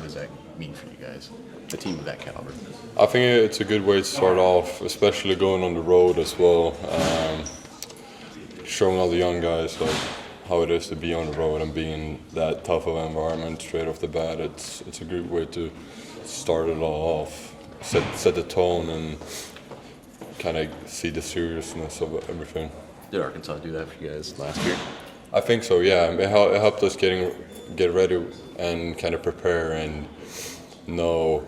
does that mean for you guys, a team of that caliber? I think it's a good way to start off, especially going on the road as well. Showing all the young guys like how it is to be on the road and be in that tough of an environment straight off the bat. It's a good way to start it all off, set the tone, and kind of see the seriousness of everything. Did Arkansas do that for you guys last year? I think so. Yeah, it helped us get ready and kind of prepare and know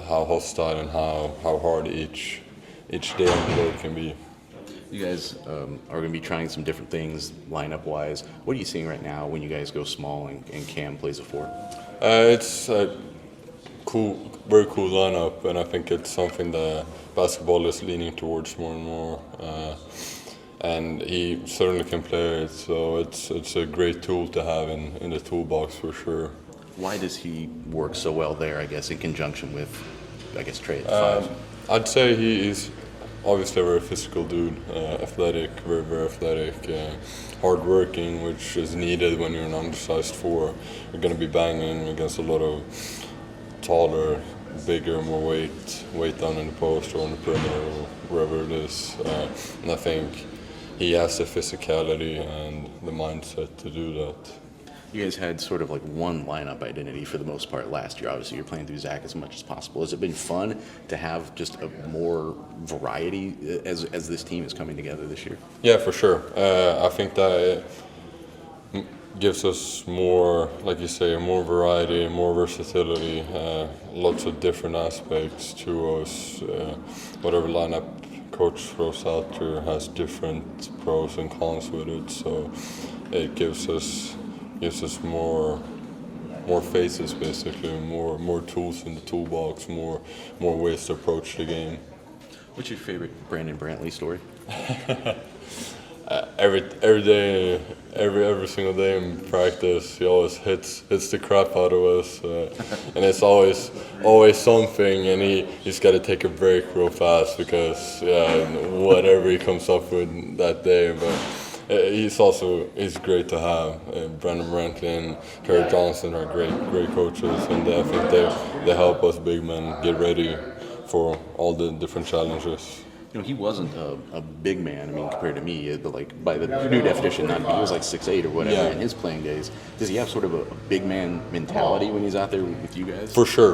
how hostile and how hard each day on the road can be. You guys are going to be trying some different things lineup-wise. What are you seeing right now when you guys go small and Cam plays a 4? It's a very cool lineup, and I think it's something that basketball is leaning towards more and more. And he certainly can play it, so it's a great tool to have in the toolbox for sure. Why does he work so well there, I guess, in conjunction with, Trey at the 5? I'd say he's obviously a very physical dude, athletic, very, very athletic, hardworking, which is needed when you're an undersized 4. You're going to be banging against a lot of taller, bigger, more weight down in the post or on the perimeter or wherever it is. And I think he has the physicality and the mindset to do that. You guys had sort of like one lineup identity for the most part last year. Obviously, you're playing through Zach as much as possible. Has it been fun to have just a more variety as this team is coming together this year? Yeah, for sure. I think that it gives us more, like you say, more variety, more versatility, lots of different aspects to us. Whatever lineup coach throws out there has different pros and cons with it, so it gives us more faces, basically, more tools in the toolbox, more ways to approach the game. What's your favorite Brandon Brantley story? Every day, every single day in practice, he always hits the crap out of us, and it's always something. And he's got to take a break real fast because whatever he comes up with that day, but. He's great to have. Brandon Brantley and Terry Johnson are great coaches, and I think they help us big men get ready for all the different challenges. He wasn't a big man. I mean, compared to me, but like by the new definition, he was like 6'8" or whatever in his playing days. Does he have sort of a big man mentality when he's out there with you guys? For sure.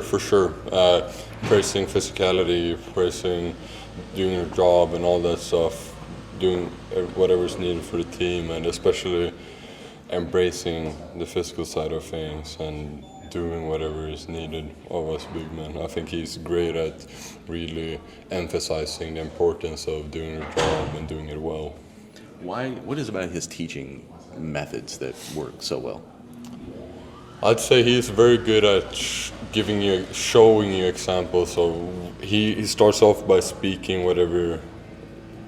Praising physicality, praising doing your job and all that stuff. Doing whatever's needed for the team, and especially embracing the physical side of things and doing whatever is needed of us big men. I think he's great at really emphasizing the importance of doing your job and doing it well. What is about his teaching methods that work so well? I'd say he's very good at showing you examples. So he starts off by speaking whatever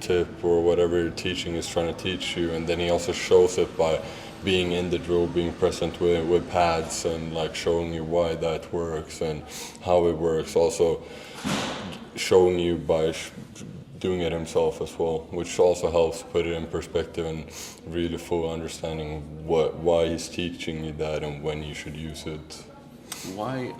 tip or whatever teaching is trying to teach you, and then he also shows it by being in the drill, being present with pads and like showing you why that works and how it works. Also showing you by doing it himself as well, which also helps put it in perspective and really full understanding why he's teaching you that and when you should use it. Why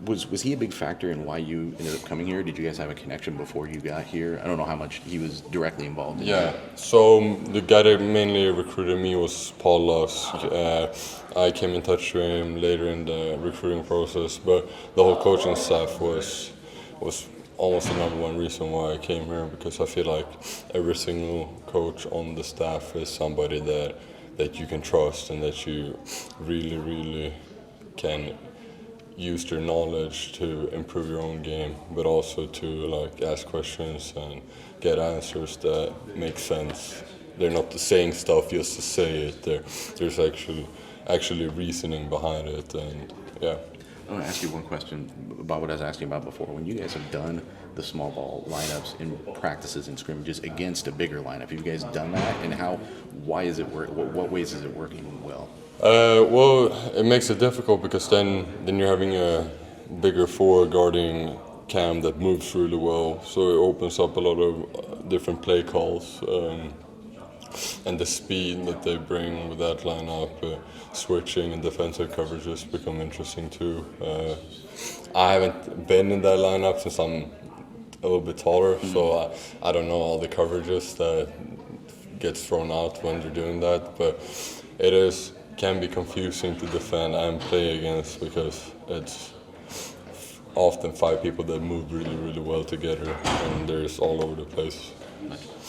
was he a big factor in why you ended up coming here? Did you guys have a connection before you got here? I don't know how much he was directly involved in that. So the guy that mainly recruited me was Paul Lusk. I came in touch with him later in the recruiting process, but the whole coaching staff was almost the number one reason why I came here, because I feel like every single coach on the staff is somebody that you can trust and that you really, really can use their knowledge to improve your own game, but also to like ask questions and get answers that make sense. They're not saying stuff just to say it. There's actually reasoning behind it, and yeah. I want to ask you one question about what I was asking about before. When you guys have done the small ball lineups in practices and scrimmages against a bigger lineup, have you guys done that, and why is it work? What ways is it working well? Well, it makes it difficult because then you're having a bigger forward guarding Cam that moves really well, so it opens up a lot of different play calls. and the speed that they bring with that lineup, switching and defensive coverages become interesting too. I haven't been in that lineup since I'm a little bit taller, so I don't know all the coverages that gets thrown out when they're doing that, but it can be confusing to defend and play against because it's often 5 people that move really, really well together, and they're just all over the place.